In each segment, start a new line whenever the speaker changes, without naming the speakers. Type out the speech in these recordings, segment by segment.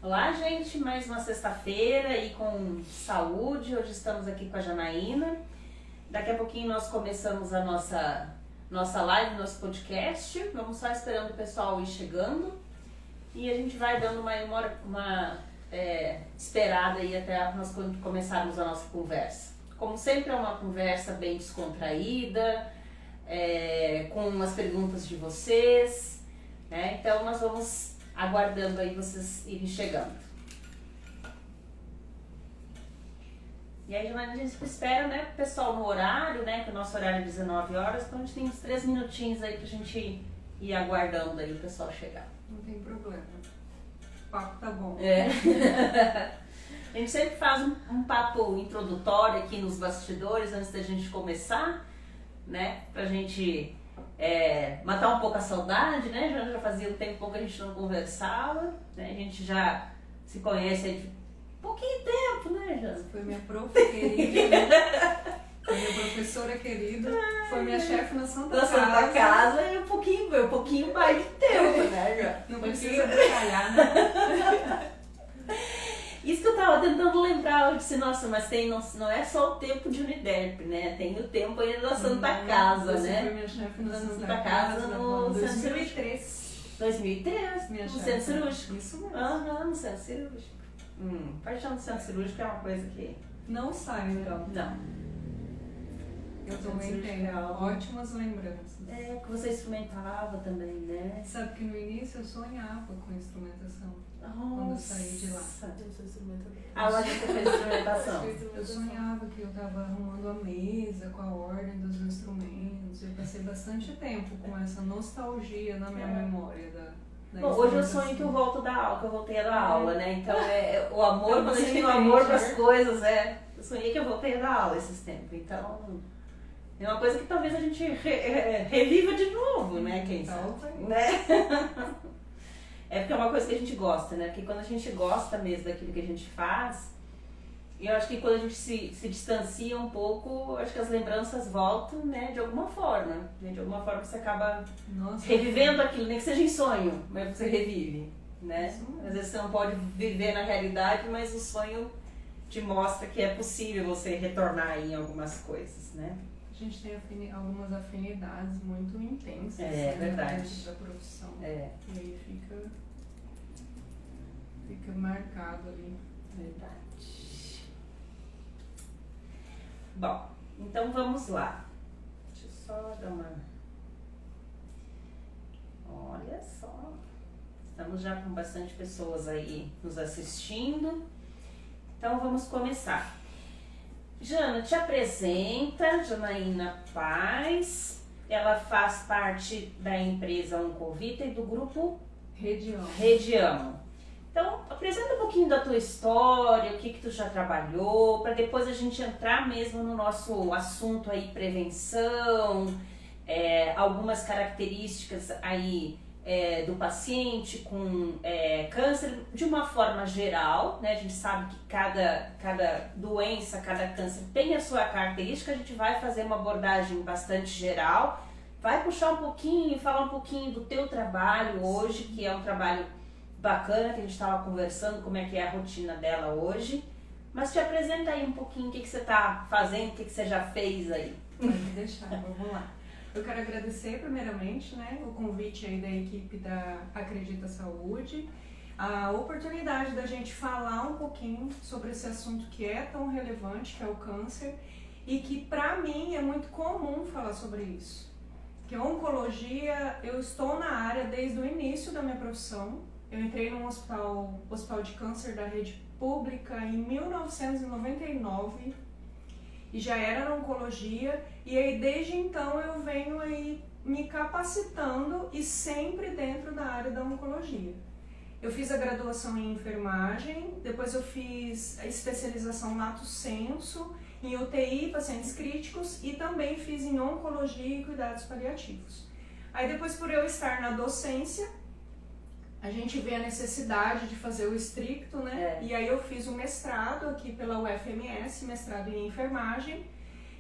Olá, gente, mais uma sexta-feira e com saúde. Hoje estamos aqui com a Janaína. Daqui a pouquinho nós começamos a nossa live, nosso podcast. Vamos só esperando o pessoal ir chegando e a gente vai dando uma esperada aí até nós começarmos a nossa conversa. Como sempre, é uma conversa bem descontraída, com as perguntas de vocês, né? Então nós vamos aguardando aí vocês irem chegando. E aí, a gente espera, né, o pessoal no horário, né, que o nosso horário é 19 horas, então a gente tem uns 3 minutinhos aí pra gente ir aguardando aí o pessoal chegar.
Não tem problema. O papo tá bom.
A gente sempre faz um papo introdutório aqui nos bastidores antes da gente começar, né, pra gente matar um pouco a saudade, né, já fazia um tempo que a gente não conversava, né, a gente já se conhece aí de pouquinho tempo, né, Jana?
Foi minha prof querida, foi minha professora querida, foi minha chefe na Santa Casa.
Na Santa Casa é um pouquinho mais de tempo, né, Jana?
Não precisa detalhar, né?
Isso que eu tava tentando lembrar, eu disse, nossa, mas não é só o tempo de Uniderp, né? Tem o tempo ainda da Santa Casa,
você
né?
Foi minha chefe na Santa
Casa no
Centro
Centro
2003.
2003,
Minha
no
chefe.
Centro Cirúrgico.
Isso mesmo.
Aham, no Centro Cirúrgico. Paixão do Centro Cirúrgico é uma coisa que...
Não sai, né?
Não.
Eu também tenho ótimas lembranças.
Que você instrumentava também, né?
Sabe que no início eu sonhava com instrumentação. Quando eu saí de lá.
Lá você fez instrumentação.
Eu sonhava que eu estava arrumando a mesa com a ordem dos instrumentos. Eu passei bastante tempo com essa nostalgia na minha memória da
Bom, hoje eu sonho que eu volto da aula, que eu voltei a dar aula, né? Então o amor, quando a gente tem o amor para as coisas, eu sonhei que eu voltei a dar aula esses tempos. Então é uma coisa que talvez a gente reviva de novo, né? Quem sabe? Né? É porque é uma coisa que a gente gosta, né? Porque quando a gente gosta mesmo daquilo que a gente faz, e eu acho que quando a gente se distancia um pouco, acho que as lembranças voltam, né? De alguma forma. Né? De alguma forma você acaba revivendo aquilo, nem que seja em sonho, mas você revive, né? Às vezes você não pode viver na realidade, mas o sonho te mostra que é possível você retornar em algumas coisas, né?
A gente tem algumas afinidades muito intensas,
verdade.
Dentro da profissão.
E
aí fica marcado ali.
Verdade. Bom, então vamos lá. Deixa eu só dar uma... Olha só. Estamos já com bastante pessoas aí nos assistindo. Então vamos começar. Jana, te apresenta, Janaína Paz. Ela faz parte da empresa Oncovita e do grupo Rediamo. Então, apresenta um pouquinho da tua história, o que tu já trabalhou, para depois a gente entrar mesmo no nosso assunto aí, prevenção, algumas características aí do paciente com câncer, de uma forma geral, né? A gente sabe que cada doença, cada câncer tem a sua característica, a gente vai fazer uma abordagem bastante geral, vai puxar um pouquinho, falar um pouquinho do teu trabalho hoje, que é um trabalho bacana, que a gente estava conversando, como é que é a rotina dela hoje, mas te apresenta aí um pouquinho o que você está fazendo, o que você já fez aí.
Pode deixar, vamos lá. Eu quero agradecer primeiramente, né, o convite aí da equipe da Acredita Saúde, a oportunidade da gente falar um pouquinho sobre esse assunto que é tão relevante, que é o câncer, e que para mim é muito comum falar sobre isso. Que a oncologia, eu estou na área desde o início da minha profissão. Eu entrei num hospital de câncer da rede pública em 1999 e já era na oncologia, e aí desde então eu venho aí me capacitando e sempre dentro da área da oncologia. Eu fiz a graduação em enfermagem, depois eu fiz a especialização lato sensu em UTI, pacientes críticos, e também fiz em oncologia e cuidados paliativos. Aí depois, por eu estar na docência, a gente vê a necessidade de fazer o estricto, né? E aí eu fiz o mestrado aqui pela UFMS, mestrado em enfermagem,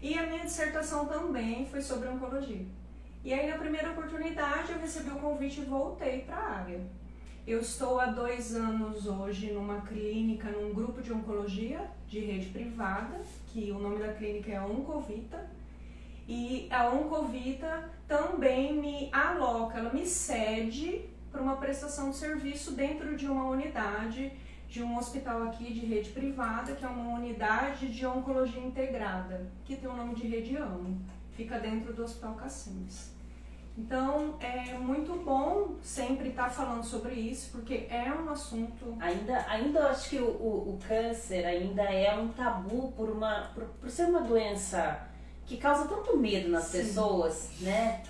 e a minha dissertação também foi sobre oncologia. E aí na primeira oportunidade eu recebi o convite e voltei para a área. Eu estou há 2 anos hoje numa clínica, num grupo de oncologia de rede privada, que o nome da clínica é Oncovita. E a Oncovita também me aloca, ela me cede para uma prestação de serviço dentro de uma unidade de um hospital aqui de rede privada, que é uma unidade de oncologia integrada, que tem o nome de Rede AMO, fica dentro do Hospital Cacimbas. Então, é muito bom sempre estar falando sobre isso, porque é um assunto...
Ainda eu acho que o câncer ainda é um tabu por ser uma doença que causa tanto medo nas pessoas, né?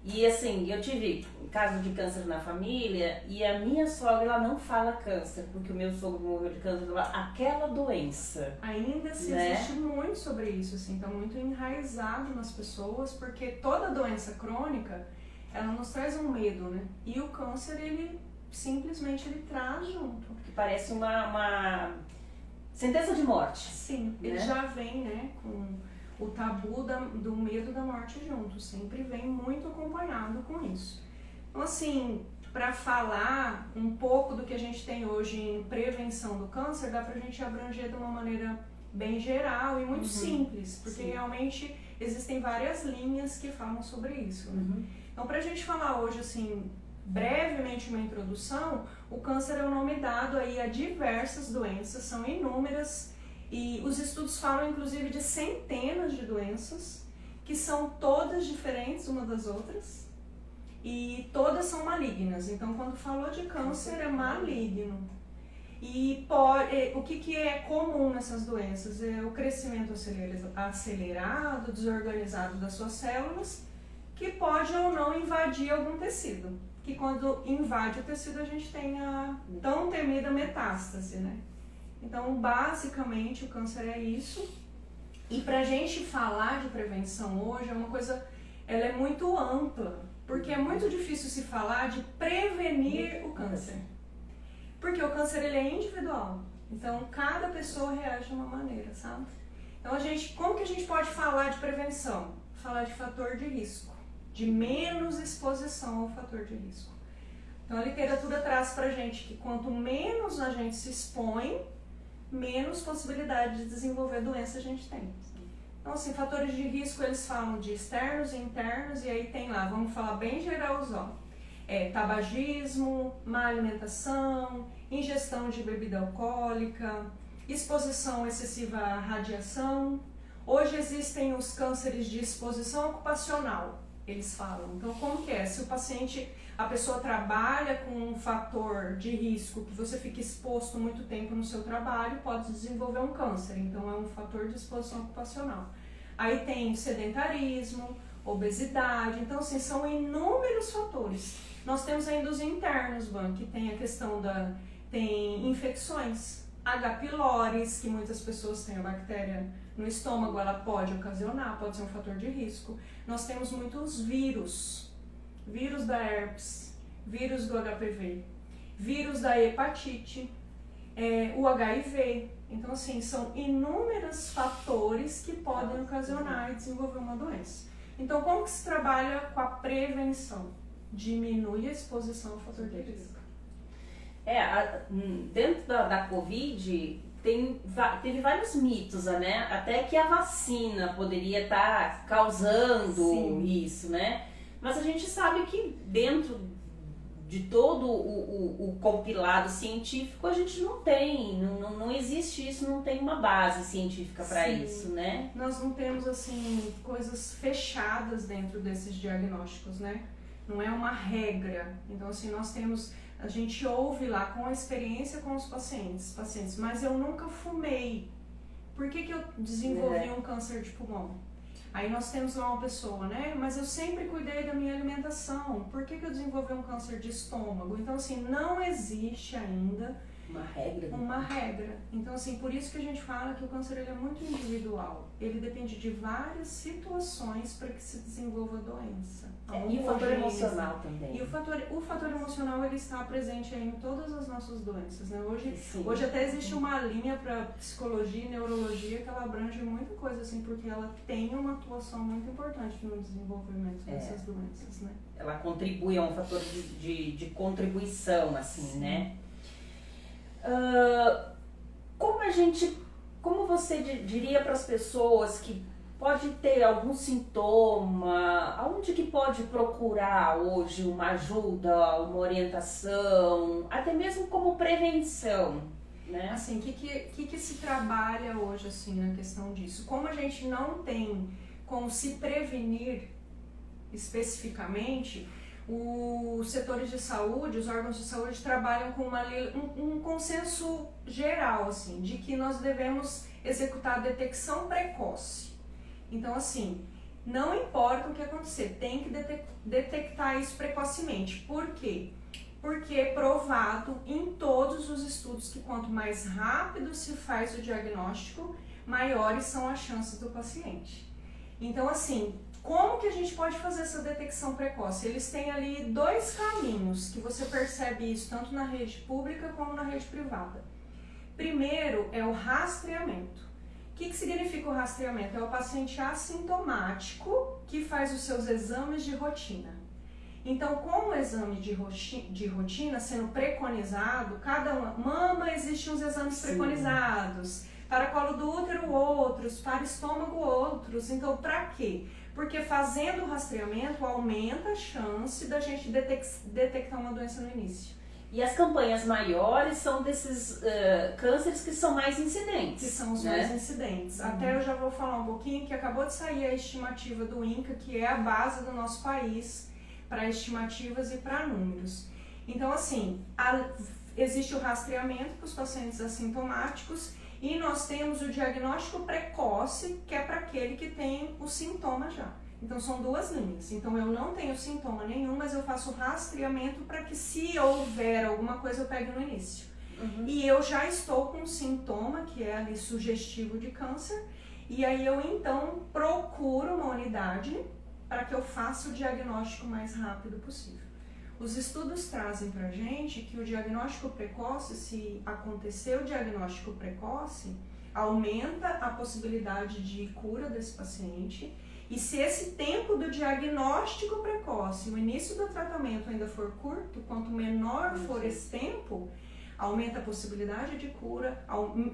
E assim, eu tive caso de câncer na família e a minha sogra, ela não fala câncer, porque o meu sogro morreu de câncer, aquela doença.
Ainda se existe muito sobre isso, assim, tá muito enraizado nas pessoas, porque toda doença crônica, ela nos traz um medo, né? E o câncer, ele simplesmente ele traz junto.
Que parece uma sentença de morte.
Sim,
né?
Ele já vem, né, com o tabu do medo da morte junto, sempre vem muito acompanhado com isso. Então, assim, para falar um pouco do que a gente tem hoje em prevenção do câncer, dá pra gente abranger de uma maneira bem geral e muito simples, porque realmente existem várias linhas que falam sobre isso, né? Então, pra gente falar hoje, assim, brevemente uma introdução, o câncer é o nome dado aí a diversas doenças, são inúmeras. E os estudos falam, inclusive, de centenas de doenças, que são todas diferentes uma das outras, e todas são malignas. Então, quando falou de câncer, é maligno. E o que é comum nessas doenças? É o crescimento acelerado, desorganizado das suas células, que pode ou não invadir algum tecido. Que quando invade o tecido, a gente tem a tão temida metástase, né? Então, basicamente, o câncer é isso. E pra gente falar de prevenção hoje, é uma coisa, ela é muito ampla, porque é muito difícil se falar de prevenir o câncer. Porque o câncer, ele é individual. Então, cada pessoa reage de uma maneira, sabe? Então, como que a gente pode falar de prevenção? Falar de fator de risco, de menos exposição ao fator de risco. Então, a literatura traz pra gente que quanto menos a gente se expõe, menos possibilidade de desenvolver doença a gente tem. Então, assim, fatores de risco, eles falam de externos e internos, e aí tem lá, vamos falar bem geralzão, tabagismo, má alimentação, ingestão de bebida alcoólica, exposição excessiva à radiação. Hoje existem os cânceres de exposição ocupacional, eles falam. Então, como que é? Se a pessoa trabalha com um fator de risco que você fica exposto muito tempo no seu trabalho, pode desenvolver um câncer. Então, é um fator de exposição ocupacional. Aí tem sedentarismo, obesidade. Então, assim, são inúmeros fatores. Nós temos ainda os internos, que tem a questão tem infecções, H. pylori, que muitas pessoas têm a bactéria no estômago, ela pode ocasionar, pode ser um fator de risco. Nós temos muitos vírus da herpes, vírus do HPV, vírus da hepatite, o HIV. Então, assim, são inúmeros fatores que podem ocasionar e desenvolver uma doença. Então, como que se trabalha com a prevenção? Diminui a exposição ao fator de risco.
Dentro da Covid, teve vários mitos, né? Até que a vacina poderia estar causando isso, né? Mas a gente sabe que dentro de todo o compilado científico, a gente não existe isso, não tem uma base científica para isso, né?
Nós não temos, assim, coisas fechadas dentro desses diagnósticos, né? Não é uma regra. Então, assim, a gente ouve lá com a experiência com os pacientes, mas eu nunca fumei. Por que eu desenvolvi um câncer de pulmão? Aí nós temos lá uma pessoa, né? Mas eu sempre cuidei da minha alimentação. Por que eu desenvolvi um câncer de estômago? Então, assim, não existe ainda Uma regra. Então, assim, por isso que a gente fala que o câncer ele é muito individual. Ele depende de várias situações para que se desenvolva a doença.
E o fator emocional também.
E o fator emocional ele está presente aí em todas as nossas doenças, né? Hoje até existe uma linha para psicologia e neurologia que ela abrange muita coisa, assim, porque ela tem uma atuação muito importante no desenvolvimento dessas doenças, né?
Ela contribui, é um fator de contribuição, assim, né? Como você diria para as pessoas que pode ter algum sintoma, aonde que pode procurar hoje uma ajuda, uma orientação, até mesmo como prevenção, né?
Assim, o que se trabalha hoje, assim, na questão disso? Como a gente não tem como se prevenir especificamente, os setores de saúde, os órgãos de saúde trabalham com um consenso geral, assim, de que nós devemos executar a detecção precoce. Então, assim, não importa o que acontecer, tem que detectar isso precocemente. Por quê? Porque é provado em todos os estudos que quanto mais rápido se faz o diagnóstico, maiores são as chances do paciente. Então, assim, como que a gente pode fazer essa detecção precoce? Eles têm ali 2 caminhos que você percebe isso tanto na rede pública como na rede privada. Primeiro é o rastreamento. O que significa o rastreamento? É o paciente assintomático que faz os seus exames de rotina. Então, com o exame de rotina sendo preconizado, cada mama existem uns exames preconizados, para colo do útero outros, para estômago outros. Então, para quê? Porque fazendo o rastreamento aumenta a chance da gente detectar uma doença no início.
E as campanhas maiores são desses cânceres que são mais incidentes.
Que são os mais incidentes. Até eu já vou falar um pouquinho que acabou de sair a estimativa do INCA, que é a base do nosso país para estimativas e para números. Então, assim, existe o rastreamento para os pacientes assintomáticos e nós temos o diagnóstico precoce, que é para aquele que tem o sintoma já. Então, são 2 linhas. Então, eu não tenho sintoma nenhum, mas eu faço rastreamento para que, se houver alguma coisa, eu pegue no início. E eu já estou com um sintoma, que é ali sugestivo de câncer, e aí eu, então, procuro uma unidade para que eu faça o diagnóstico o mais rápido possível. Os estudos trazem para a gente que o diagnóstico precoce, se acontecer o diagnóstico precoce, aumenta a possibilidade de cura desse paciente. E se esse tempo do diagnóstico precoce, o início do tratamento ainda for curto, quanto menor for esse tempo, aumenta a possibilidade de cura,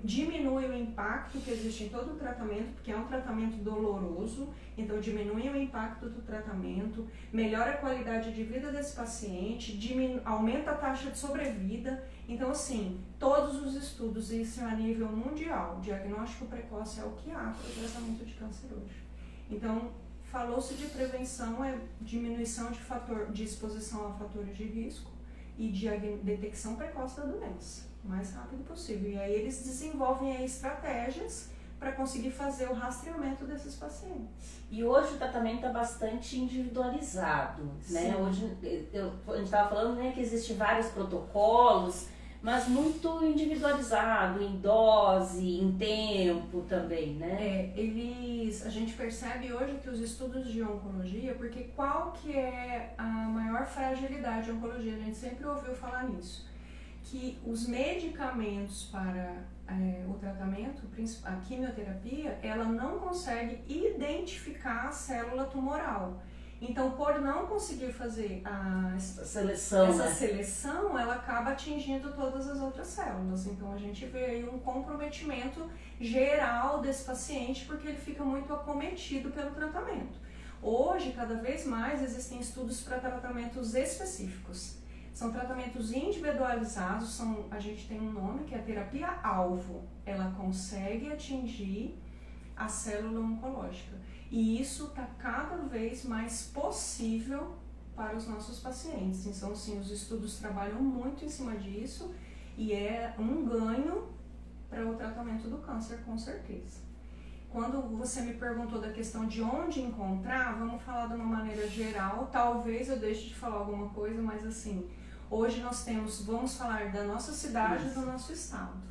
diminui o impacto que existe em todo o tratamento, porque é um tratamento doloroso, então diminui o impacto do tratamento, melhora a qualidade de vida desse paciente, aumenta a taxa de sobrevida. Então, assim, todos os estudos, isso é a nível mundial, diagnóstico precoce é o que há para o tratamento de câncer hoje. Então, falou-se de prevenção, é diminuição de exposição a fatores de risco e de detecção precoce da doença, o mais rápido possível. E aí eles desenvolvem aí estratégias para conseguir fazer o rastreamento desses pacientes.
E hoje o tratamento está bastante individualizado, né? Hoje, a gente estava falando, né, que existem vários protocolos, mas muito individualizado, em dose, em tempo também, né?
A gente percebe hoje que os estudos de oncologia, porque qual que é a maior fragilidade de oncologia? A gente sempre ouviu falar nisso, que os medicamentos para o tratamento, a quimioterapia, ela não consegue identificar a célula tumoral. Então, por não conseguir fazer essa seleção, ela acaba atingindo todas as outras células. Então, a gente vê aí um comprometimento geral desse paciente, porque ele fica muito acometido pelo tratamento. Hoje, cada vez mais, existem estudos para tratamentos específicos. São tratamentos individualizados, a gente tem um nome que é a terapia-alvo. Ela consegue atingir a célula oncológica. E isso está cada vez mais possível para os nossos pacientes. Então, sim, os estudos trabalham muito em cima disso e é um ganho para o tratamento do câncer, com certeza. Quando você me perguntou da questão de onde encontrar, vamos falar de uma maneira geral. Talvez eu deixe de falar alguma coisa, mas assim, Hoje nós temos, vamos falar da nossa cidade e do nosso estado.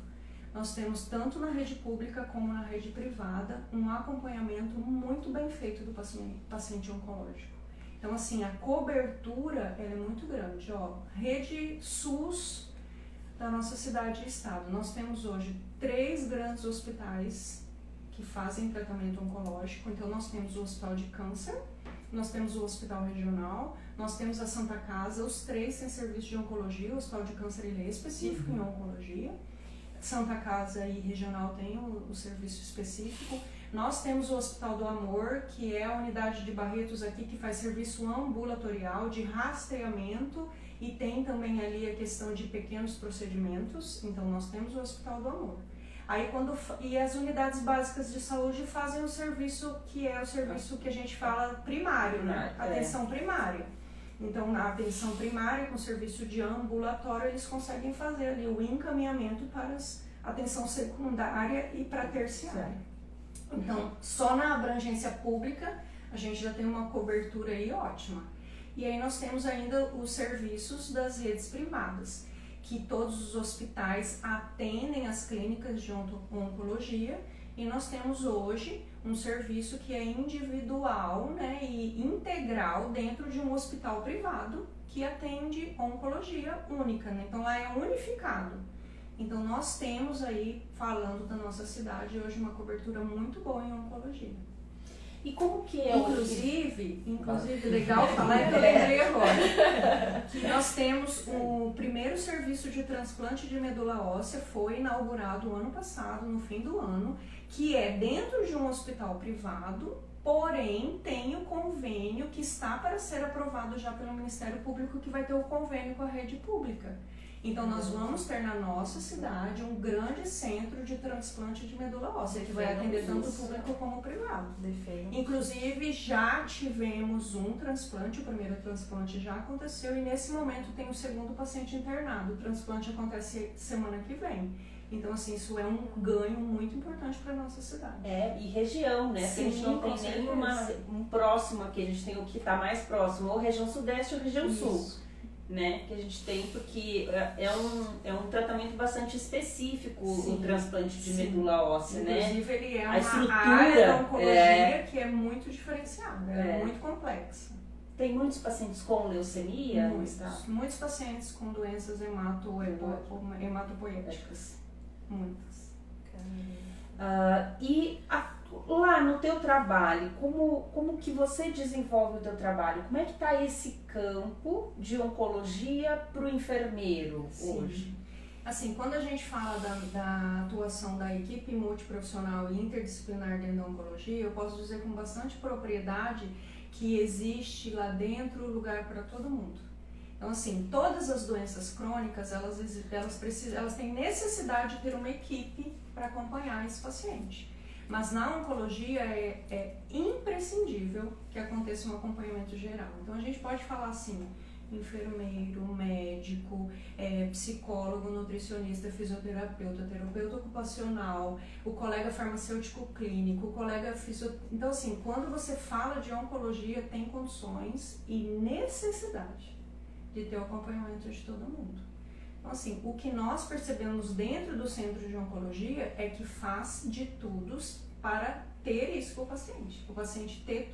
Nós temos, tanto na rede pública como na rede privada, um acompanhamento muito bem feito do paciente oncológico. Então, assim, a cobertura ela é muito grande. Rede SUS da nossa cidade e estado. Nós temos hoje 3 grandes hospitais que fazem tratamento oncológico. Então, nós temos o Hospital de Câncer, nós temos o Hospital Regional, nós temos a Santa Casa, os 3 têm serviço de oncologia. O Hospital de Câncer ele é específico em oncologia. Santa Casa e Regional tem o serviço específico. Nós temos o Hospital do Amor, que é a unidade de Barretos aqui, que faz serviço ambulatorial de rastreamento e tem também ali a questão de pequenos procedimentos. Então, nós temos o Hospital do Amor. Aí, e as unidades básicas de saúde fazem o serviço que é o serviço que a gente fala primário, né? Atenção primária. Então, na atenção primária, com serviço de ambulatório, eles conseguem fazer ali o encaminhamento para a atenção secundária e para a terciária. Então, só na abrangência pública, a gente já tem uma cobertura aí ótima. E aí nós temos ainda os serviços das redes privadas, que todos os hospitais atendem as clínicas de oncologia, e nós temos hoje um serviço que é individual, né, e integral dentro de um hospital privado que atende oncologia única, né? Então lá é unificado. Então nós temos aí, falando da nossa cidade, hoje uma cobertura muito boa em oncologia.
E como que é
inclusive legal falar, que eu lembrei agora, que nós temos o primeiro serviço de transplante de medula óssea, foi inaugurado ano passado, no fim do ano, que é dentro de um hospital privado, porém tem o convênio que está para ser aprovado já pelo Ministério Público, que vai ter o convênio com a rede pública. Então, nós vamos ter na nossa cidade um grande centro de transplante de medula óssea, que vai atender tanto o público como o privado. Inclusive, já tivemos um transplante, o primeiro transplante já aconteceu e nesse momento tem o segundo paciente internado. O transplante acontece semana que vem. Então, assim, isso é um ganho muito importante para a nossa cidade.
E região, né?
Sim,
a gente não tem nenhuma um próximo aqui, a gente tem o que está mais próximo, ou região sudeste ou região sul. Né, que a gente tem, porque é um tratamento bastante específico, o transplante de medula óssea, né?
Inclusive, ele é uma área da oncologia que é muito diferenciada, é muito complexa.
Tem muitos pacientes com leucemia?
Muitos pacientes com doenças hematopoéticas. Muitas.
Lá no teu trabalho, como que você desenvolve o teu trabalho? Como é que está esse campo de oncologia para o enfermeiro hoje?
Assim, quando a gente fala da atuação da equipe multiprofissional e interdisciplinar dentro da oncologia, eu posso dizer com bastante propriedade que existe lá dentro lugar para todo mundo. Então, assim, todas as doenças crônicas, elas têm necessidade de ter uma equipe para acompanhar esse paciente. Mas na oncologia é imprescindível que aconteça um acompanhamento geral. Então a gente pode falar assim, enfermeiro, médico, psicólogo, nutricionista, fisioterapeuta, terapeuta ocupacional, o colega farmacêutico clínico, o colega Então assim, quando você fala de oncologia, tem condições e necessidade de ter o acompanhamento de todo mundo. Então, assim, o que nós percebemos dentro do centro de oncologia é que faz de tudo para ter isso para o paciente ter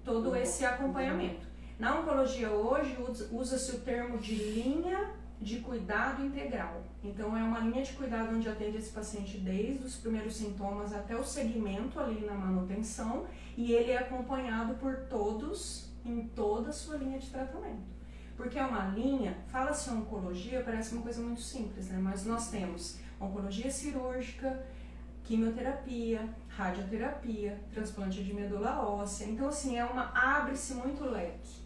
todo esse acompanhamento. Na oncologia hoje, usa-se o termo de linha de cuidado integral. Então, é uma linha de cuidado onde atende esse paciente desde os primeiros sintomas até o segmento ali na manutenção e ele é acompanhado por todos em toda a sua linha de tratamento. Porque é uma linha, fala-se oncologia, parece uma coisa muito simples, né? Mas nós temos oncologia cirúrgica, quimioterapia, radioterapia, transplante de medula óssea. Então, assim, abre-se muito leque.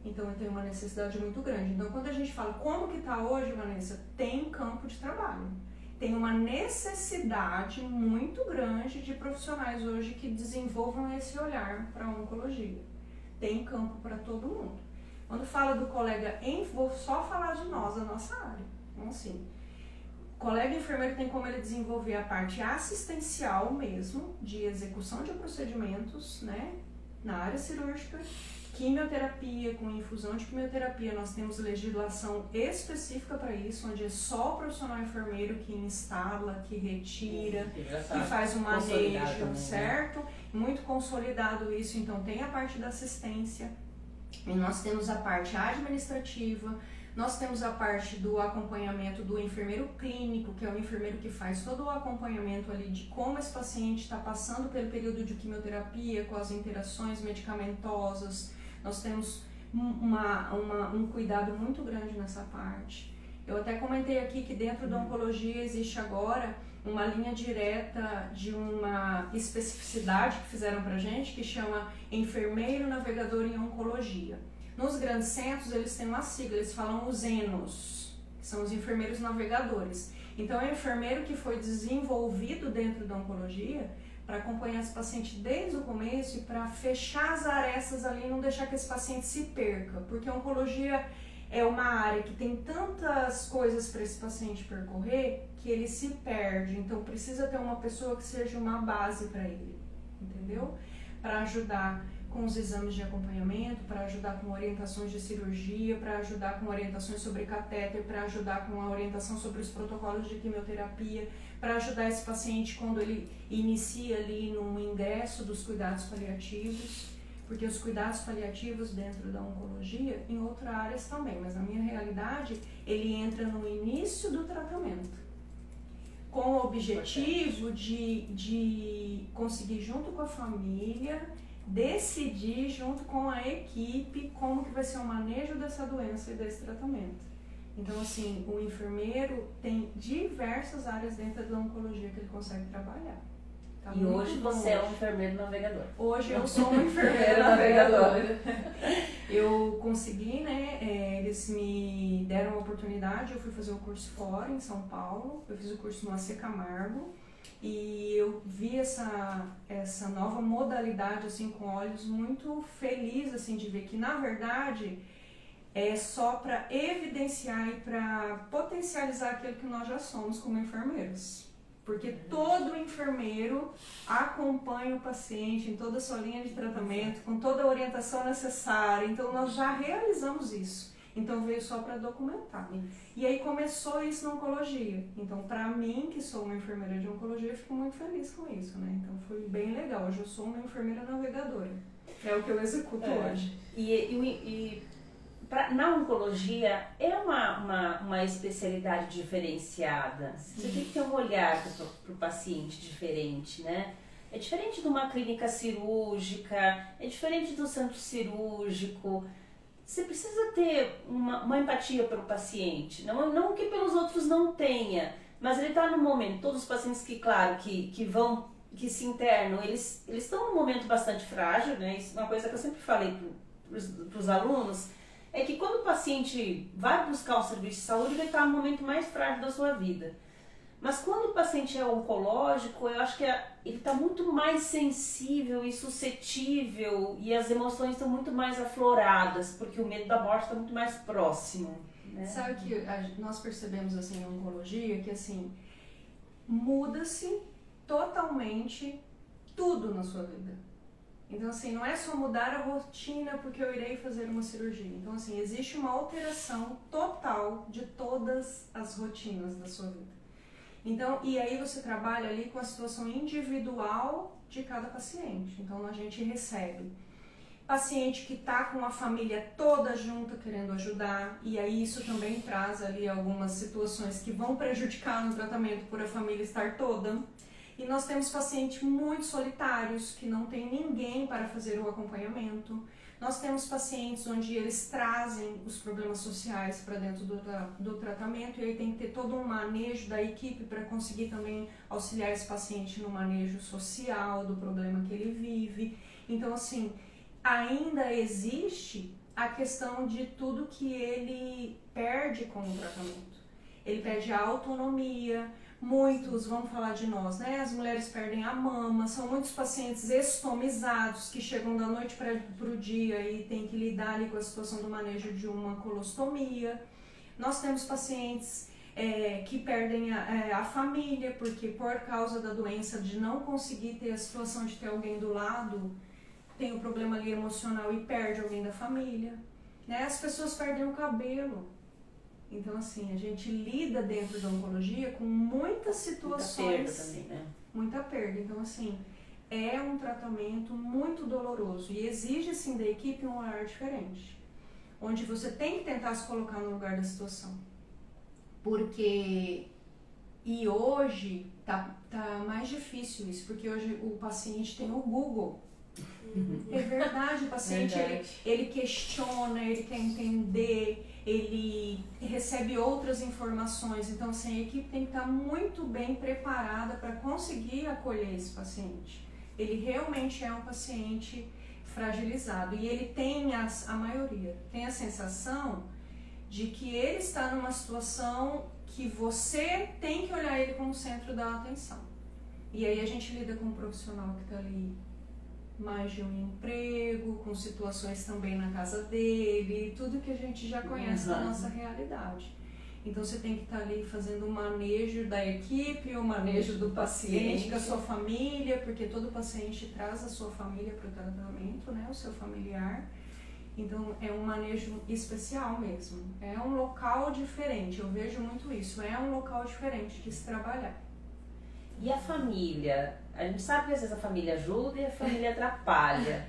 Então, tem uma necessidade muito grande. Então, quando a gente fala como que está hoje, Vanessa, tem campo de trabalho. Tem uma necessidade muito grande de profissionais hoje que desenvolvam esse olhar para a oncologia. Tem campo para todo mundo. Quando fala do colega, vou só falar de nós, a nossa área. Então, assim, o colega enfermeiro tem como ele desenvolver a parte assistencial mesmo, de execução de procedimentos, né, na área cirúrgica, quimioterapia, com infusão de quimioterapia. Nós temos legislação específica para isso, onde é só o profissional enfermeiro que instala, que retira, que faz o manejo, certo? Né? Muito consolidado isso, então tem a parte da assistência, e nós temos a parte administrativa, nós temos a parte do acompanhamento do enfermeiro clínico, que é o enfermeiro que faz todo o acompanhamento ali de como esse paciente está passando pelo período de quimioterapia, com as interações medicamentosas. Nós temos um cuidado muito grande nessa parte. Eu até comentei aqui que dentro da oncologia existe agora uma linha direta de uma especificidade que fizeram pra gente, que chama enfermeiro navegador em oncologia. Nos grandes centros, eles têm uma sigla, eles falam os ENOS, que são os enfermeiros navegadores. Então, é um enfermeiro que foi desenvolvido dentro da oncologia para acompanhar esse paciente desde o começo e para fechar as arestas ali e não deixar que esse paciente se perca. Porque a oncologia é uma área que tem tantas coisas para esse paciente percorrer que ele se perde. Então, precisa ter uma pessoa que seja uma base para ele, entendeu? Para ajudar com os exames de acompanhamento, para ajudar com orientações de cirurgia, para ajudar com orientações sobre catéter, para ajudar com a orientação sobre os protocolos de quimioterapia, para ajudar esse paciente quando ele inicia ali no ingresso dos cuidados paliativos, porque os cuidados paliativos dentro da oncologia, em outras áreas também, mas na minha realidade, ele entra no início do tratamento, com o objetivo de conseguir junto com a família decidir junto com a equipe como que vai ser o manejo dessa doença e desse tratamento. Então, assim, o enfermeiro tem diversas áreas dentro da oncologia que ele consegue trabalhar. Tá,
e hoje você é um enfermeiro navegador.
Hoje eu sou uma enfermeira navegadora. Eu consegui, né, eles me deram a oportunidade, eu fui fazer o curso fora, em São Paulo, eu fiz o curso no AC Camargo, e eu vi essa nova modalidade assim com olhos muito feliz assim de ver que na verdade é só para evidenciar e para potencializar aquilo que nós já somos como enfermeiros. Porque todo enfermeiro acompanha o paciente em toda a sua linha de tratamento, com toda a orientação necessária. Então nós já realizamos isso. Então veio só para documentar. E aí começou isso na oncologia. Então para mim, que sou uma enfermeira de oncologia, eu fico muito feliz com isso, né? Então foi bem legal. Hoje eu sou uma enfermeira navegadora. É o que eu executo hoje.
Na oncologia é uma especialidade diferenciada. Você tem que ter um olhar para o paciente diferente, né? É diferente de uma clínica cirúrgica, é diferente do centro cirúrgico. Você precisa ter uma empatia pelo paciente, não que pelos outros não tenha, mas ele está no momento, todos os pacientes que, claro, que se internam, eles estão num momento bastante frágil, né? Isso é uma coisa que eu sempre falei para os alunos, é que quando o paciente vai buscar um serviço de saúde, ele está no momento mais frágil da sua vida. Mas quando o paciente é oncológico, eu acho que ele está muito mais sensível e suscetível e as emoções estão muito mais afloradas, porque o medo da morte está muito mais próximo. Né?
Sabe que nós percebemos assim, na oncologia que assim, muda-se totalmente tudo na sua vida. Então assim, não é só mudar a rotina porque eu irei fazer uma cirurgia. Então assim, existe uma alteração total de todas as rotinas da sua vida. Então, e aí você trabalha ali com a situação individual de cada paciente. Então a gente recebe paciente que está com a família toda junta querendo ajudar, e aí isso também traz ali algumas situações que vão prejudicar no tratamento por a família estar toda. E nós temos pacientes muito solitários, que não tem ninguém para fazer o acompanhamento. Nós temos pacientes onde eles trazem os problemas sociais para dentro do tratamento, e aí tem que ter todo um manejo da equipe para conseguir também auxiliar esse paciente no manejo social do problema que ele vive. Então, assim, ainda existe a questão de tudo que ele perde com o tratamento. Ele perde a autonomia. Muitos, vamos falar de nós, né? As mulheres perdem a mama, são muitos pacientes estomizados que chegam da noite para o dia e tem que lidar ali com a situação do manejo de uma colostomia. Nós temos pacientes que perdem a família, porque por causa da doença, de não conseguir ter a situação de ter alguém do lado, tem o problema ali emocional e perde alguém da família, né? As pessoas perdem o cabelo. Então, assim, a gente lida dentro da oncologia com muitas situações...
Muita perda também, né?
Muita perda. Então, assim, é um tratamento muito doloroso e exige, assim, da equipe um olhar diferente. Onde você tem que tentar se colocar no lugar da situação. Porque... E hoje tá mais difícil isso, porque hoje o paciente tem o Google. É verdade, o paciente ele questiona, ele quer entender, ele recebe outras informações. Então, assim, a equipe tem que estar muito bem preparada para conseguir acolher esse paciente. Ele realmente é um paciente fragilizado e ele tem, a maioria, tem a sensação de que ele está numa situação que você tem que olhar ele como centro da atenção. E aí a gente lida com um profissional que está ali mais de um emprego, com situações também na casa dele, tudo que a gente já conhece da nossa realidade. Então você tem que estar ali fazendo o manejo da equipe, o manejo do paciente, com a sua família, porque todo paciente traz a sua família para o tratamento, né, o seu familiar. Então é um manejo especial mesmo, é um local diferente, eu vejo muito isso, é um local diferente de se trabalhar.
E a família? A gente sabe que às vezes a família ajuda e a família atrapalha.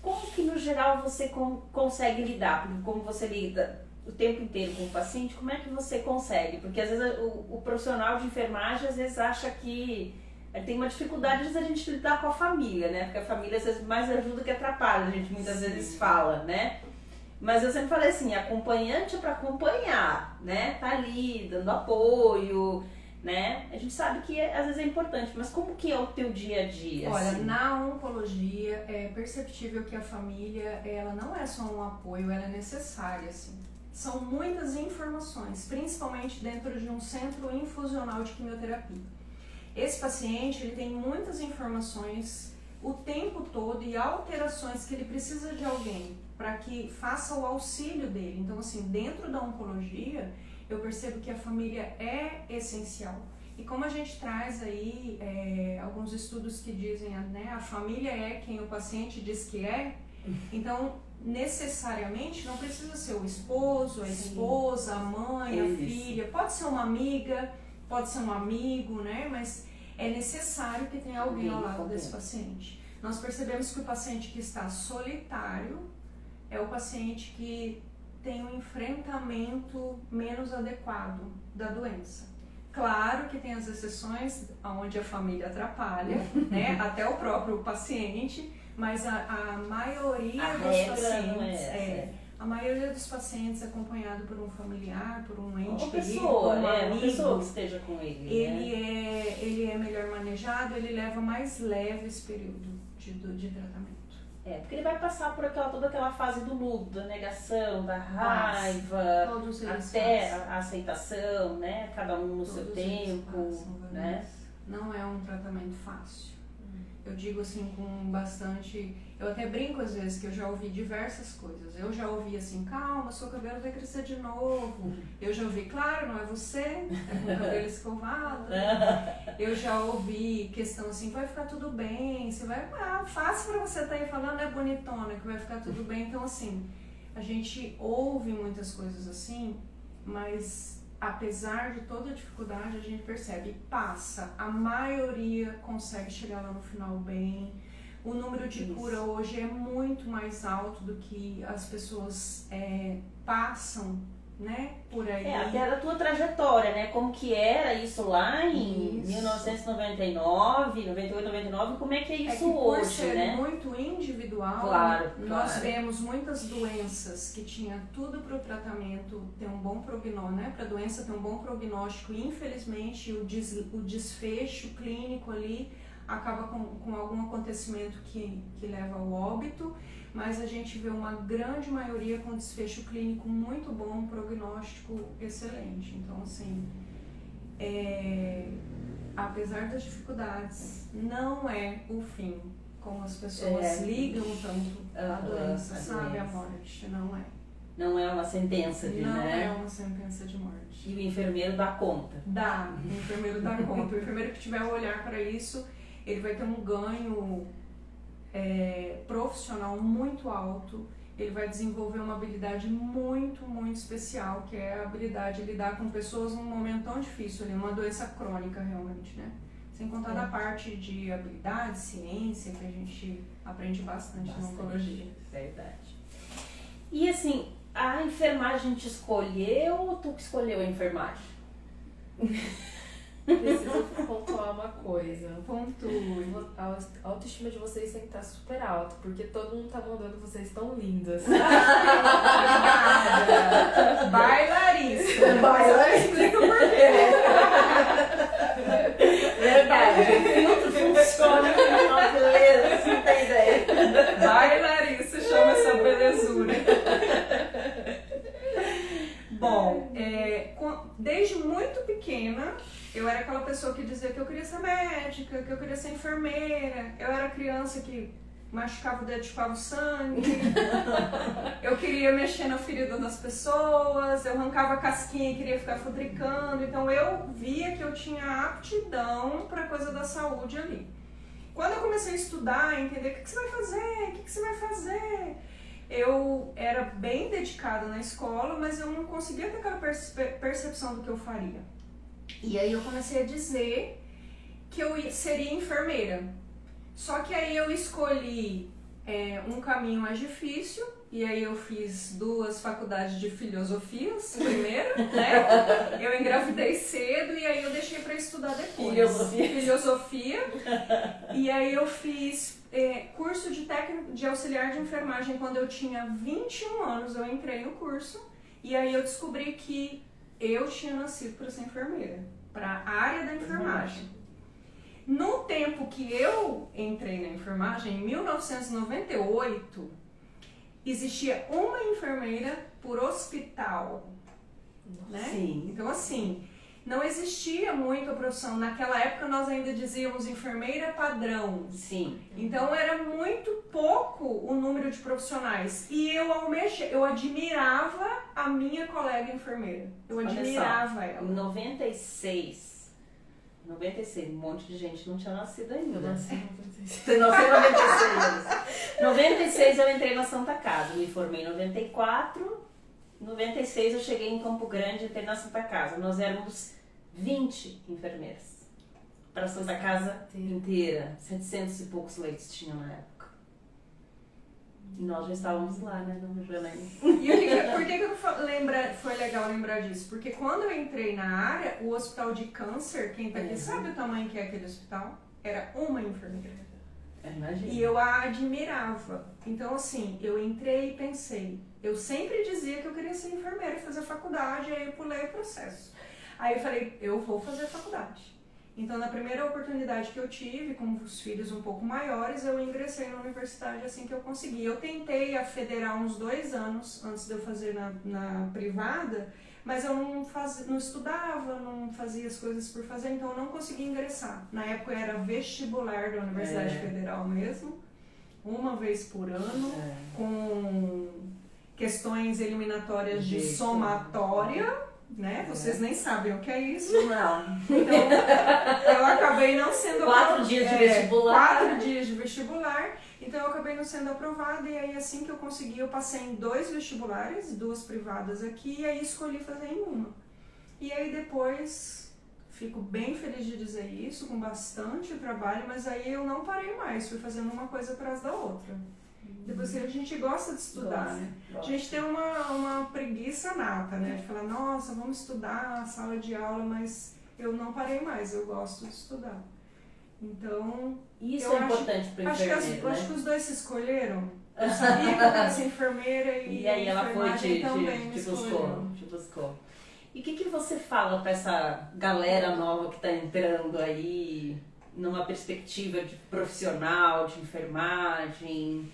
Como que no geral você consegue lidar? Porque como você lida o tempo inteiro com o paciente, como é que você consegue? Porque às vezes o profissional de enfermagem às vezes acha que tem uma dificuldade de a gente lidar com a família, né? Porque a família às vezes mais ajuda que atrapalha, a gente muitas vezes fala, né? Mas eu sempre falei assim, acompanhante é para acompanhar, né? Tá ali, dando apoio, né? A gente sabe que às vezes é importante, mas como que é o teu dia a dia?
Olha,
assim?
na oncologia é perceptível que a família, ela não é só um apoio, ela é necessária, assim. São muitas informações, principalmente dentro de um centro infusional de quimioterapia. Esse paciente, ele tem muitas informações o tempo todo e alterações que ele precisa de alguém para que faça o auxílio dele. Então, assim, dentro da oncologia, eu percebo que a família é essencial. E como a gente traz aí alguns estudos que dizem, né, a família é quem o paciente diz que é, então, necessariamente, não precisa ser o esposo, a esposa, a mãe, a filha, pode ser uma amiga, pode ser um amigo, né? Mas é necessário que tenha alguém ao lado desse paciente. Nós percebemos que o paciente que está solitário é o paciente que tem um enfrentamento menos adequado da doença. Claro que tem as exceções onde a família atrapalha, né? Até o próprio paciente, mas a maioria dos pacientes a maioria dos pacientes é acompanhado por um familiar, por um ente querido, por um amigo.
Uma pessoa que esteja com ele.
Ele é melhor manejado, ele leva mais leve esse período de tratamento.
Porque ele vai passar por toda aquela fase do luto, da negação, da raiva, até a aceitação, né? Cada um no seu tempo, né?
Não é um tratamento fácil. Eu digo assim com bastante... Eu até brinco às vezes que eu já ouvi diversas coisas. Eu já ouvi assim, calma, seu cabelo vai crescer de novo. Eu já ouvi, claro, não é você, é com o cabelo escovado. Eu já ouvi questão assim, vai ficar tudo bem, você vai... fácil pra você estar aí falando, é bonitona, que vai ficar tudo bem. Então assim, a gente ouve muitas coisas assim, mas... apesar de toda a dificuldade, a gente percebe, passa, a maioria consegue chegar lá no final bem. O número de cura hoje é muito mais alto do que as pessoas passam, né, por aí.
Até da tua trajetória, né, como que era isso lá em 1999, 98, 99, como é que é isso hoje,
por ser
né?
muito individual,
claro.
Nós vemos muitas doenças que tinha tudo para o tratamento ter um bom prognóstico, né, para a doença ter um bom prognóstico e infelizmente o desfecho clínico ali acaba com algum acontecimento que leva ao óbito, mas a gente vê uma grande maioria com desfecho clínico muito bom, um prognóstico excelente. Então, assim, apesar das dificuldades, não é o fim, como as pessoas ligam tanto à doença, sabe? A morte, não é.
Não é uma sentença de,
Não é uma sentença de morte.
E o enfermeiro dá conta.
O enfermeiro dá conta. O enfermeiro que tiver o olhar para isso, ele vai ter um ganho profissional muito alto. Ele vai desenvolver uma habilidade muito, muito especial, que é a habilidade de lidar com pessoas num momento tão difícil, uma doença crônica realmente, né? Sem contar da parte de habilidade, ciência, que a gente aprende bastante na oncologia.
Verdade. E assim, a enfermagem te escolheu ou tu que escolheu a enfermagem?
Preciso pontuar uma coisa.
Pontue.
A autoestima de vocês tem que estar super alta, porque todo mundo tá mandando vocês tão lindas.
Obrigada. Bailarista.
Bailarista.
Explica por quê.
Verdade, o filtro funciona com uma beleza, você não tem ideia.
Bailarista chama essa belezura. Bom, desde muito pequena, eu era aquela pessoa que dizia que eu queria ser médica, que eu queria ser enfermeira. Eu era criança que machucava o dedo, chupava o sangue. Eu queria mexer na ferida das pessoas, eu arrancava a casquinha e queria ficar futricando. Então eu via que eu tinha aptidão para coisa da saúde ali. Quando eu comecei a estudar, a entender o que você vai fazer, o que você vai fazer, eu era bem dedicada na escola, mas eu não conseguia ter aquela percepção do que eu faria. E aí eu comecei a dizer que eu seria enfermeira. Só que aí eu escolhi um caminho mais difícil, e aí eu fiz 2 faculdades de filosofias primeiro, né? Eu engravidei cedo e aí eu deixei para estudar depois. Filosofia. E aí eu fiz curso de técnico de auxiliar de enfermagem quando eu tinha 21 anos, eu entrei no curso e aí eu descobri que eu tinha nascido para ser enfermeira, para a área da enfermagem. No tempo que eu entrei na enfermagem, em 1998, existia uma enfermeira por hospital, né?
Sim.
Então, assim, não existia muito a profissão. Naquela época, nós ainda dizíamos enfermeira padrão.
Sim.
Então, era muito pouco o número de profissionais. E eu admirava a minha colega enfermeira. Eu admirava ela.
Em 96, um monte de gente não tinha nascido ainda.
Eu nasci em 96.
Você nasceu em 96. 96 eu entrei na Santa Casa, me formei em 94. Em 96 eu cheguei em Campo Grande e entrei na Santa Casa. Nós éramos 20 enfermeiras para a Santa Casa inteira. 700 e poucos leitos tinha na época. E nós já estávamos lá, né, dona Janaína?
E por que foi legal lembrar disso? Porque quando eu entrei na área, o hospital de câncer, quem tá aqui sabe o tamanho que é aquele hospital? Era uma enfermeira.
Imagina.
E eu a admirava. Então, assim, eu entrei e pensei. Eu sempre dizia que eu queria ser enfermeira e fazer faculdade, aí eu pulei o processo. Aí eu falei, eu vou fazer faculdade. Então, na primeira oportunidade que eu tive, com os filhos um pouco maiores, eu ingressei na universidade assim que eu consegui. Eu tentei a federal uns 2 anos antes de eu fazer na privada, mas eu não estudava, não fazia as coisas por fazer, então eu não consegui ingressar. Na época era vestibular da Universidade Federal mesmo, uma vez por ano, com questões eliminatórias de somatória. Né? Vocês nem sabem o que é isso.
Não.
Então, eu acabei não sendo
4 dias de vestibular.
4 dias de vestibular. Então, eu acabei não sendo aprovada. E aí, assim que eu consegui, eu passei em 2 vestibulares, 2 privadas aqui. E aí, escolhi fazer em uma. E aí, depois, fico bem feliz de dizer isso, com bastante trabalho. Mas aí, eu não parei mais. Fui fazendo uma coisa atrás da outra. Depois que a gente gosta de estudar, né? A gente tem uma preguiça nata, né? De falar, nossa, vamos estudar, sala de aula, mas eu não parei mais, eu gosto de estudar. Então,
isso é importante para o enfermeiro, né?
Acho que os dois se escolheram. Eu sabia que eu queria ser enfermeira e
aí ela foi
te
buscou. E o que você fala para essa galera nova que está entrando aí numa perspectiva de profissional, de enfermagem?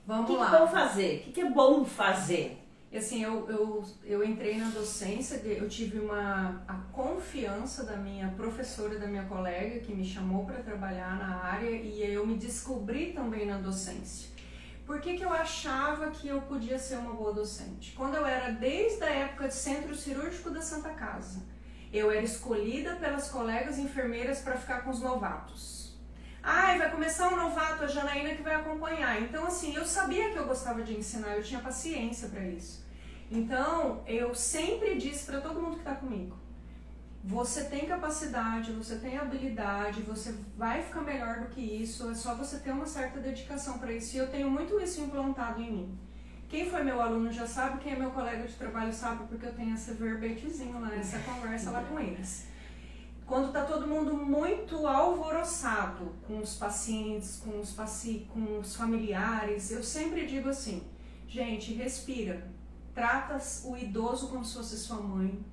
Vamos
lá. O que vão fazer? O que é bom fazer?
Assim, eu entrei na docência, eu tive a confiança da minha professora, da minha colega, que me chamou para trabalhar na área, e eu me descobri também na docência. Por que eu achava que eu podia ser uma boa docente? Quando eu era, desde a época de Centro Cirúrgico da Santa Casa, eu era escolhida pelas colegas enfermeiras para ficar com os novatos. Ai, vai começar um novato, a Janaína que vai acompanhar. Então, assim, eu sabia que eu gostava de ensinar, eu tinha paciência para isso. Então, eu sempre disse para todo mundo que está comigo, você tem capacidade, você tem habilidade, você vai ficar melhor do que isso, é só você ter uma certa dedicação para isso. E eu tenho muito isso implantado em mim. Quem foi meu aluno já sabe, quem é meu colega de trabalho sabe, porque eu tenho esse verbetezinho lá, essa conversa lá com eles. Quando tá todo mundo muito alvoroçado com os pacientes, com os familiares, eu sempre digo assim, gente, respira, trata o idoso como se fosse sua mãe,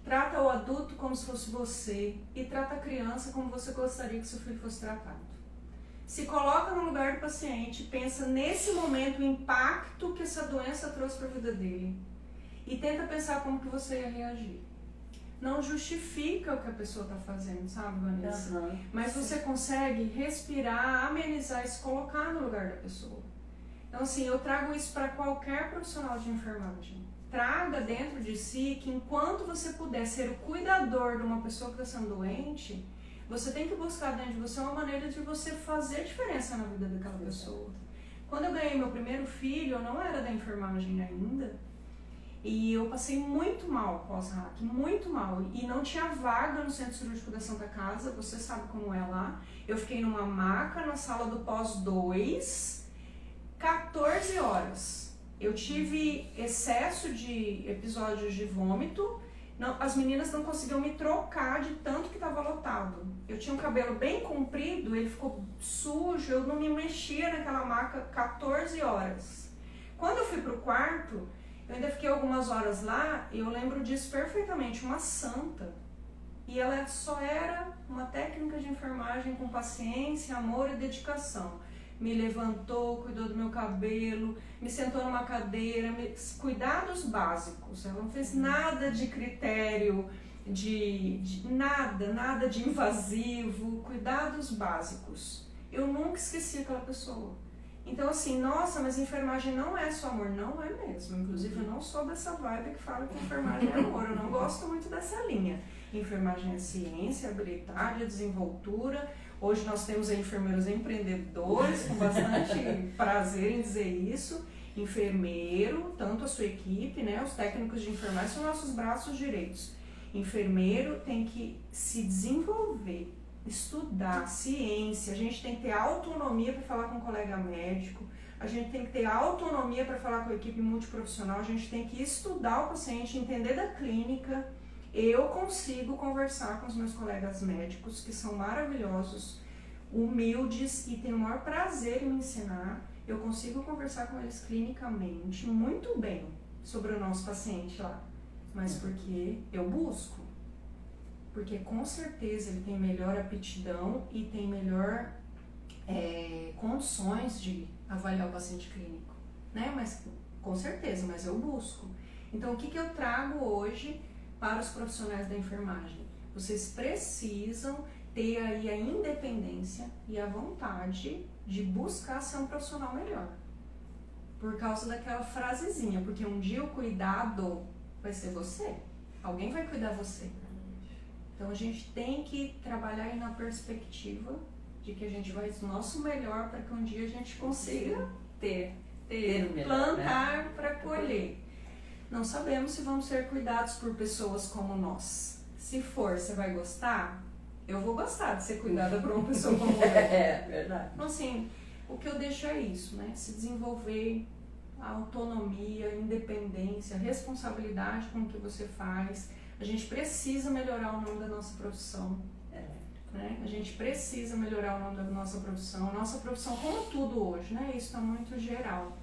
trata o adulto como se fosse você e trata a criança como você gostaria que seu filho fosse tratado. Se coloca no lugar do paciente, pensa nesse momento o impacto que essa doença trouxe para a vida dele e tenta pensar como que você ia reagir. Não justifica o que a pessoa está fazendo, sabe, Vanessa?
Uhum.
Mas você consegue respirar, amenizar e se colocar no lugar da pessoa. Então, assim, eu trago isso para qualquer profissional de enfermagem. Traga dentro de si que enquanto você puder ser o cuidador de uma pessoa que está sendo doente, você tem que buscar dentro de você uma maneira de você fazer diferença na vida daquela pessoa. Quando eu ganhei meu primeiro filho, eu não era da enfermagem ainda, e eu passei muito mal pós-RAC, muito mal. E não tinha vaga no Centro Cirúrgico da Santa Casa, você sabe como é lá. Eu fiquei numa maca na sala do pós-2, 14 horas. Eu tive excesso de episódios de vômito. Não, as meninas não conseguiam me trocar de tanto que estava lotado. Eu tinha um cabelo bem comprido, ele ficou sujo, eu não me mexia naquela maca 14 horas. Quando eu fui pro quarto, eu ainda fiquei algumas horas lá e eu lembro disso perfeitamente, uma santa. E ela só era uma técnica de enfermagem com paciência, amor e dedicação. Me levantou, cuidou do meu cabelo, me sentou numa cadeira, cuidados básicos. Ela não fez nada de critério, nada de invasivo, cuidados básicos. Eu nunca esqueci aquela pessoa. Então assim, nossa, mas enfermagem não é só amor. Não é mesmo. Inclusive eu não sou dessa vibe que fala que enfermagem é amor. Eu não gosto muito dessa linha. Enfermagem é ciência, habilidade, desenvoltura. Hoje nós temos enfermeiros empreendedores, com bastante prazer em dizer isso. Enfermeiro, tanto a sua equipe, né, os técnicos de enfermagem são nossos braços direitos. Enfermeiro tem que se desenvolver, estudar, ciência, a gente tem que ter autonomia para falar com um colega médico, a gente tem que ter autonomia para falar com a equipe multiprofissional, a gente tem que estudar o paciente, entender da clínica. Eu consigo conversar com os meus colegas médicos, que são maravilhosos, humildes e têm o maior prazer em me ensinar. Eu consigo conversar com eles clinicamente muito bem sobre o nosso paciente lá. Mas porque eu busco. Porque com certeza ele tem melhor aptidão e tem melhor condições de avaliar o paciente clínico. Né? Mas com certeza, mas eu busco. Então o que eu trago hoje para os profissionais da enfermagem? Vocês precisam ter aí a independência e a vontade de buscar ser um profissional melhor. Por causa daquela frasezinha, porque um dia o cuidado vai ser você. Alguém vai cuidar você. Então a gente tem que trabalhar aí na perspectiva de que a gente vai fazer o nosso melhor para que um dia a gente consiga ter
o melhor,
plantar,
né?
para colher. Não sabemos se vamos ser cuidados por pessoas como nós. Se for, você vai gostar? Eu vou gostar de ser cuidada por uma pessoa como eu.
É verdade.
Então, assim, o que eu deixo é isso, né? Se desenvolver, a autonomia, a independência, a responsabilidade com o que você faz. A gente precisa melhorar o nome da nossa profissão. Né? A gente precisa melhorar o nome da nossa profissão. Nossa profissão, como tudo hoje, né? Isso está muito geral.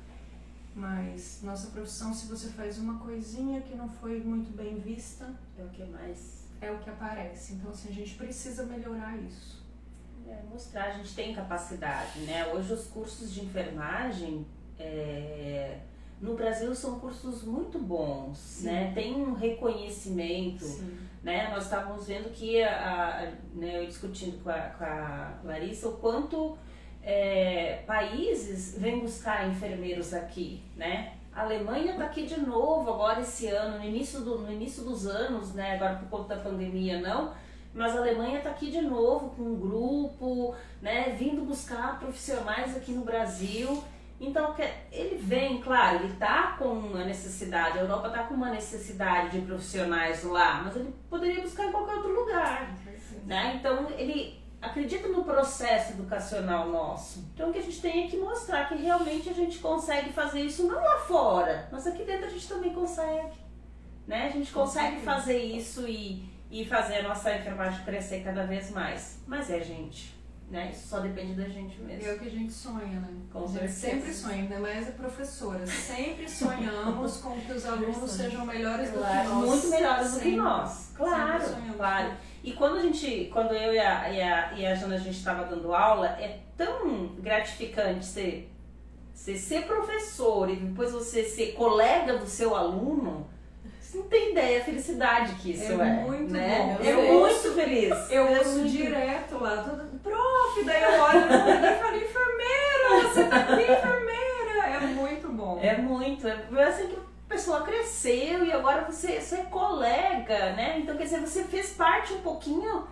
Mas nossa profissão, se você faz uma coisinha que não foi muito bem vista,
é o que mais
é o que aparece. Então, assim, a gente precisa melhorar isso.
Mostrar, a gente tem capacidade, né? Hoje os cursos de enfermagem no Brasil são cursos muito bons, sim, né? Tem um reconhecimento, sim, né? Nós estávamos vendo que né, eu discutindo com a Larissa o quanto países vêm buscar enfermeiros aqui, né? A Alemanha está aqui de novo agora esse ano, no início dos anos, né? Agora por conta da pandemia não, mas a Alemanha está aqui de novo com um grupo, né, vindo buscar profissionais aqui no Brasil. Então, ele vem, claro, ele está com uma necessidade, a Europa está com uma necessidade de profissionais lá, mas ele poderia buscar em qualquer outro lugar, né? Então, ele acredita no processo educacional nosso. Então, o que a gente tem é que mostrar que realmente a gente consegue fazer isso não lá fora, mas aqui dentro a gente também consegue, né? A gente consegue fazer isso e fazer a nossa enfermagem crescer cada vez mais. Mas gente, né? Isso só depende da gente mesmo.
É o que a gente sonha, né?
Com
a gente
certeza.
sempre sonha, ainda mais a professora. Sempre sonhamos com que os alunos sejam melhores do que nós.
Muito melhores do que
Sempre.
nós. Claro,
Sempre sonhamos.
claro. E quando eu e a Jana, a gente estava dando aula, é tão gratificante você ser professor e depois você ser colega do seu aluno. Você não tem ideia a felicidade que isso é.
Muito
né?
bom.
Eu muito feliz.
Eu
É
ouço
muito-
direto lá, prof, daí eu olho e falo, enfermeira, você tá aqui, enfermeira. É muito bom.
É muito. É assim que a pessoa cresceu e agora você é colega, né? Então, quer dizer, você fez parte um pouquinho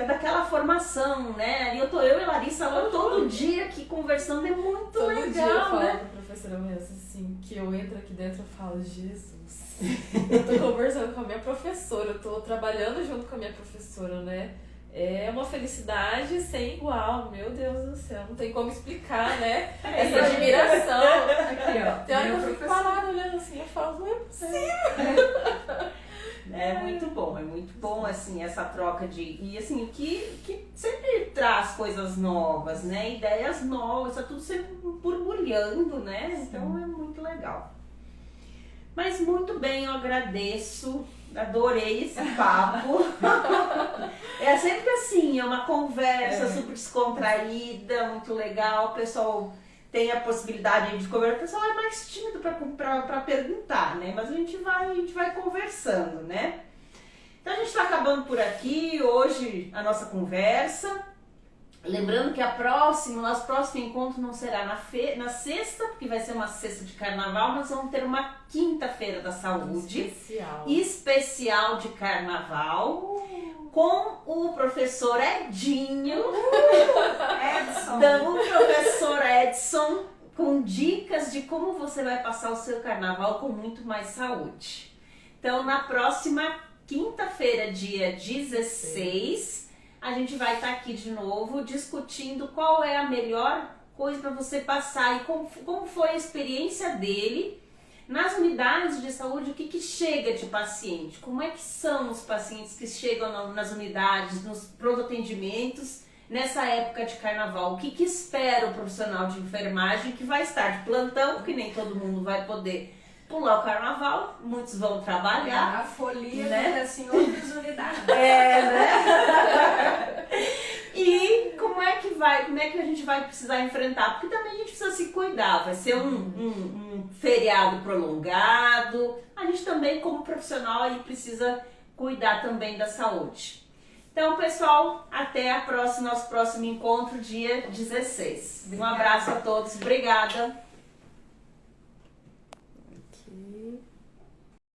daquela formação, né? Ali eu e a Larissa lá todo dia aqui conversando, é muito
Todo
legal,
dia eu falo
né?
pra professora mesmo, assim, que eu entro aqui dentro e falo, Jesus, eu tô conversando com a minha professora, eu tô trabalhando junto com a minha professora, né? É uma felicidade sem igual, meu Deus do céu, não tem como explicar, né? Essa admiração.
Aqui, ó.
Tem hora que eu
meu
fico
professor.
parada olhando assim, eu falo, não é possível.
É muito bom, assim, essa troca e assim, que sempre traz coisas novas, né? Ideias novas, tá tudo sempre borbulhando, né? Então é muito legal. Mas muito bem, eu agradeço, adorei esse papo. É sempre assim, é uma conversa super descontraída, muito legal, o pessoal tem a possibilidade de conversar, o pessoal é mais tímido para perguntar, né? Mas a gente vai conversando, né? Então a gente está acabando por aqui hoje a nossa conversa. Lembrando que nosso próximo encontro não será na sexta, porque vai ser uma sexta de carnaval, nós vamos ter uma quinta-feira da saúde especial de carnaval com o professor Edinho, o professor Edson, com dicas de como você vai passar o seu carnaval com muito mais saúde. Então, na próxima quinta-feira, dia 16, a gente vai estar aqui de novo discutindo qual é a melhor coisa para você passar e como foi a experiência dele nas unidades de saúde, o que chega de paciente, como é que são os pacientes que chegam nas unidades, nos pronto atendimentos, nessa época de carnaval, o que espera o profissional de enfermagem que vai estar de plantão, porque nem todo mundo vai poder pular o carnaval, muitos vão trabalhar.
A folia
né?
acontece em outras unidades.
Né? E como é que a gente vai precisar enfrentar? Porque também a gente precisa se cuidar, vai ser um feriado prolongado, a gente também como profissional aí precisa cuidar também da saúde. Então, pessoal, até nosso próximo encontro, dia 16. Um abraço a todos, obrigada.